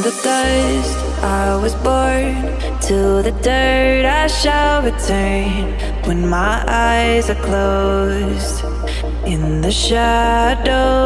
the dust I was born, to the dirt I shall return. When my eyes are closed in the shadows,